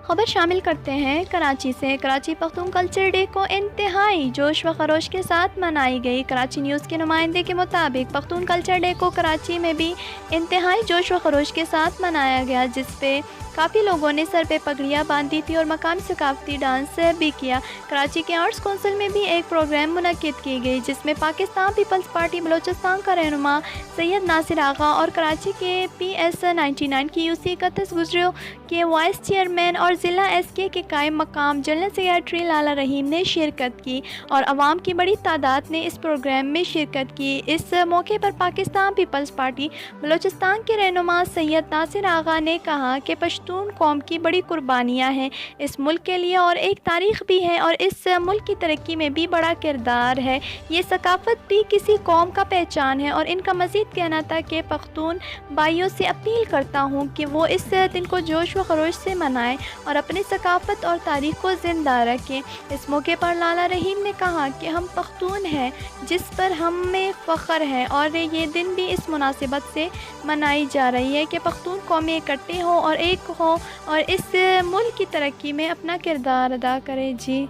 खबर शामिल करते हैं कराची से। कराची पख्तून कल्चर डे को इंतहाई जोश व खरोश के साथ मनाई गई। कराची न्यूज़ के नुमाइंदे के मुताबिक पख्तून कल्चर डे को कराची में भी इंतहाई जोश व खरोश के साथ मनाया गया, जिस पे काफ़ी लोगों ने सर पे पगड़ियाँ बांधी थी और मकामी सकाफती डांस भी किया। कराची के आर्ट्स कौंसिल में भी एक प्रोग्राम मुनक्किद की गई, जिसमें पाकिस्तान पीपल्स पार्टी बलोचिस्तान का रहनुमा सैयद नासिर आगा और कराची के PS99 की यूसी 31 गुजरों के वाइस चेयरमैन और ज़िला SK के कायम मकाम जनरल सेक्रेटरी लाला रहीम ने शिरकत की और आवाम की बड़ी तादाद ने इस प्रोग्राम में शिरकत की। इस मौके पर पाकिस्तान पीपल्स पार्टी बलोचिस्तान के रहनुमा सैयद नासिर आगा ने कहा कि पश्तून कौम की बड़ी कुर्बानियाँ हैं इस मुल्क के लिए और एक तारीख़ भी है और इस मुल्क की तरक्की में भी बड़ा किरदार है। ये सकाफ़त भी किसी कौम का पहचान है। और इनका मज़ीद कहना था कि पख्तून भाइयों से अपील करता हूँ कि वो इस दिन को जोश व खरोश से मनाएं और अपनी सकाफ़त और तारीख़ को ज़िंदा रखें। इस मौके पर लाला रहीम ने कहा कि हम पख्तून हैं, जिस पर हमें फ़ख्र है और ये दिन भी इस मुनासिबत से मनाई जा रही है कि पख्तून कौमें इकट्ठे हों और एक हो और इस मुल्क की तरक्की में अपना किरदार अदा करें। जी।